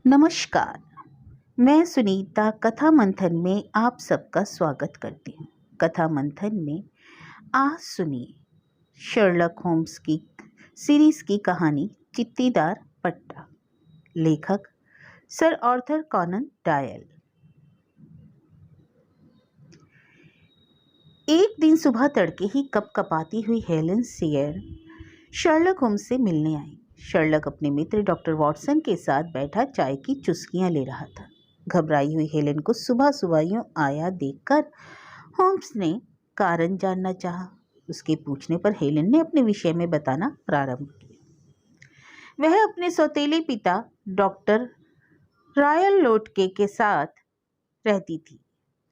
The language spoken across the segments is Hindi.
नमस्कार। मैं सुनीता कथा मंथन में आप सबका स्वागत करती हूँ। कथा मंथन में आज सुनिए शर्लक होम्स की सीरीज की कहानी चित्तीदार पट्टा। लेखक सर आर्थर कॉनन डॉयल। एक दिन सुबह तड़के ही कपकपाती हुई हेलेन सेयर शर्लक होम्स से मिलने आई। शर्लक अपने मित्र डॉक्टर वॉटसन के साथ बैठा चाय की चुस्कियां ले रहा था। घबराई हुई हेलेन को सुबह सुबह यूं आया देखकर होम्स ने कारण जानना चाहा। उसके पूछने पर हेलेन ने अपने विषय में बताना प्रारंभ किया। वह अपने सौतेले पिता डॉक्टर रायलोट के साथ रहती थी।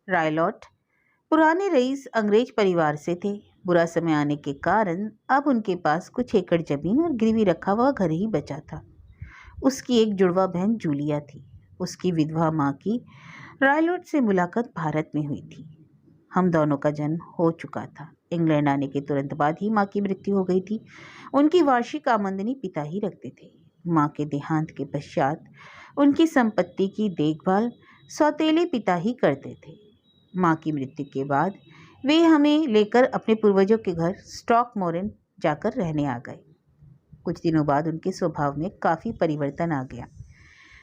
रायलोट पुराने रईस अंग्रेज परिवार से थे। बुरा समय आने के कारण अब उनके पास कुछ एकड़ जमीन और गिरवी रखा हुआ घर ही बचा था। उसकी एक जुड़वा बहन जूलिया थी। उसकी विधवा माँ की रायलोट से मुलाकात भारत में हुई थी। हम दोनों का जन्म हो चुका था। इंग्लैंड आने के तुरंत बाद ही माँ की मृत्यु हो गई थी। उनकी वार्षिक आमदनी पिता ही रखते थे। माँ के देहांत के पश्चात उनकी संपत्ति की देखभाल सौतेले पिता ही करते थे। माँ की मृत्यु के बाद वे हमें लेकर अपने पूर्वजों के घर स्टॉकमोरन जाकर रहने आ गए। कुछ दिनों बाद उनके स्वभाव में काफ़ी परिवर्तन आ गया।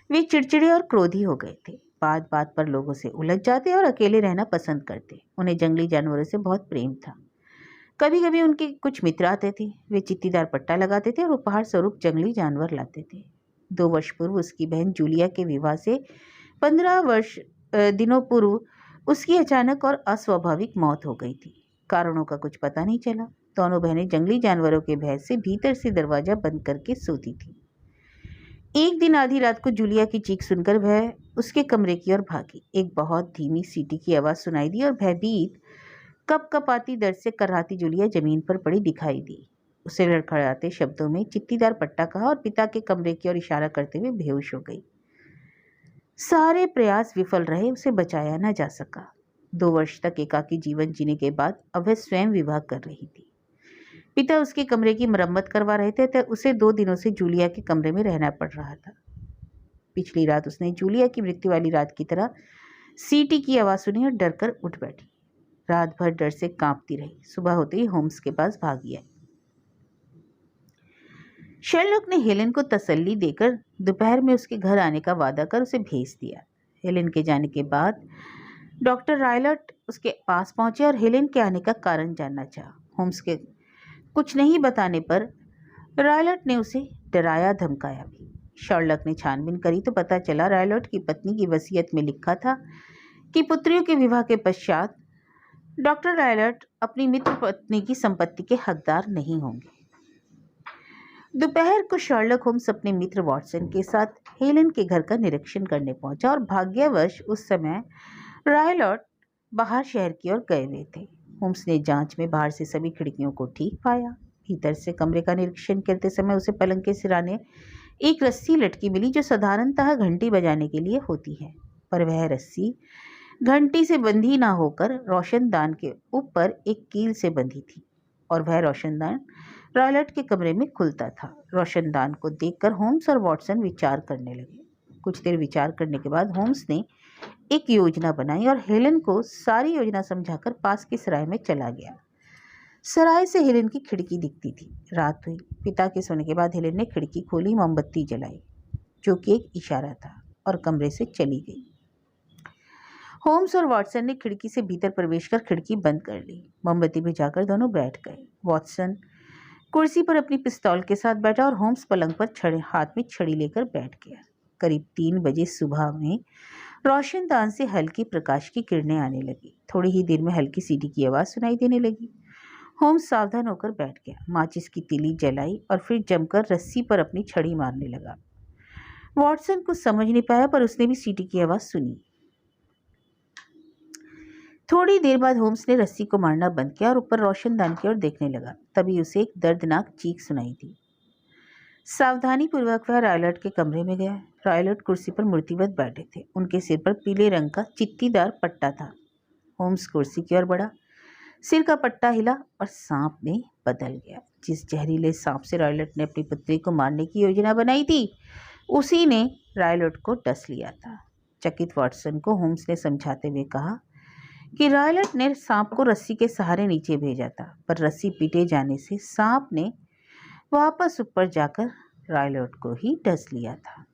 वे चिड़चिड़े और क्रोधी हो गए थे। बात बात पर लोगों से उलझ जाते और अकेले रहना पसंद करते। उन्हें जंगली जानवरों से बहुत प्रेम था। कभी कभी उनके कुछ मित्र आते थे। वे चित्तीदार पट्टा लगाते थे और उपहार स्वरूप जंगली जानवर लाते थे। 2 वर्ष पूर्व उसकी बहन जूलिया के विवाह से 15 दिनों पूर्व उसकी अचानक और अस्वाभाविक मौत हो गई थी। कारणों का कुछ पता नहीं चला। दोनों बहनें जंगली जानवरों के भय से भीतर से दरवाजा बंद करके सोती थी। एक दिन आधी रात को जूलिया की चीख सुनकर वह उसके कमरे की ओर भागी। एक बहुत धीमी सीटी की आवाज़ सुनाई दी और भयभीत कपकपाती दर्द से कराहती जूलिया जमीन पर पड़ी दिखाई दी। उसे लड़खड़ाते शब्दों में चित्तीदार पट्टा कहा और पिता के कमरे की ओर इशारा करते हुए बेहोश हो गई। सारे प्रयास विफल रहे। उसे बचाया न जा सका। 2 वर्ष तक एकाकी जीवन जीने के बाद अब वह स्वयं विवाह कर रही थी। पिता उसके कमरे की मरम्मत करवा रहे थे तो उसे 2 दिनों से जूलिया के कमरे में रहना पड़ रहा था। पिछली रात उसने जूलिया की मृत्यु वाली रात की तरह सीटी की आवाज़ सुनी और डरकर उठ बैठी। रात भर डर से कांपती रही। सुबह होते ही होम्स के पास भागी आई। शर्लक ने हेलेन को तसल्ली देकर दोपहर में उसके घर आने का वादा कर उसे भेज दिया। हेलेन के जाने के बाद डॉक्टर रायलट उसके पास पहुंचे और हेलेन के आने का कारण जानना चाहा। होम्स के कुछ नहीं बताने पर रायलट ने उसे डराया धमकाया भी। शर्लक ने छानबीन करी तो पता चला रायलट की पत्नी की वसीयत में लिखा था कि पुत्रियों के विवाह के पश्चात डॉक्टर रायलट अपनी मित्र पत्नी की संपत्ति के हकदार नहीं होंगे। दोपहर को शर्लक होम्स अपने मित्र वॉटसन के साथ हेलेन के घर का निरीक्षण करने पहुंचा और भाग्यवश उस समय रायलट बाहर शहर की ओर गए हुए थे। होम्स ने जांच में बाहर से सभी खिड़कियों को ठीक पाया। भीतर से कमरे का निरीक्षण करते समय उसे पलंग के सिराने एक रस्सी लटकी मिली जो साधारणतः घंटी बजाने के लिए होती है, पर वह रस्सी घंटी से बंधी ना होकर रोशनदान के ऊपर एक कील से बंधी थी और वह रोशनदान रायलट के कमरे में खुलता था। रोशनदान को देखकर होम्स और वॉटसन विचार करने लगे। कुछ देर विचार करने के बाद होम्स ने एक योजना बनाई और हेलेन को सारी योजना समझाकर पास की सराय में चला गया। सराय से हेलेन की खिड़की दिखती थी। रात हुई। पिता के सोने के बाद हेलेन ने खिड़की खोली, मोमबत्ती जलाई, जो कि एक इशारा था, और कमरे से चली गई। होम्स और वॉटसन ने खिड़की से भीतर प्रवेश कर खिड़की बंद कर ली। मोमबत्ती बुझाकर दोनों बैठ गए। वॉटसन कुर्सी पर अपनी पिस्तौल के साथ बैठा और होम्स पलंग पर हाथ में छड़ी लेकर बैठ गया। करीब 3 बजे सुबह में रोशनदान से हल्की प्रकाश की किरणें आने लगी। थोड़ी ही देर में हल्की सीटी की आवाज़ सुनाई देने लगी। होम्स सावधान होकर बैठ गया, माचिस की तीली जलाई और फिर जमकर रस्सी पर अपनी छड़ी मारने लगा। वॉटसन कुछ समझ नहीं पाया, पर उसने भी सीटी की आवाज़ सुनी। थोड़ी देर बाद होम्स ने रस्सी को मारना बंद किया और ऊपर रोशनदान की ओर देखने लगा। तभी उसे एक दर्दनाक चीख सुनाई दी। सावधानी पूर्वक वह रायलट के कमरे में गया। रायलट कुर्सी पर मूर्तिवत बैठे थे। उनके सिर पर पीले रंग का चित्तीदार पट्टा था। होम्स कुर्सी की ओर बढ़ा, सिर का पट्टा हिला और सांप में बदल गया। जिस जहरीले सांप से रायलट ने अपनी पुत्री को मारने की योजना बनाई थी, उसी ने रायलट को डस लिया था। चकित वाटसन को होम्स ने समझाते हुए कहा कि रायलट ने सांप को रस्सी के सहारे नीचे भेजा था, पर रस्सी पीटे जाने से सांप ने वापस ऊपर जाकर रायलट को ही डस लिया था।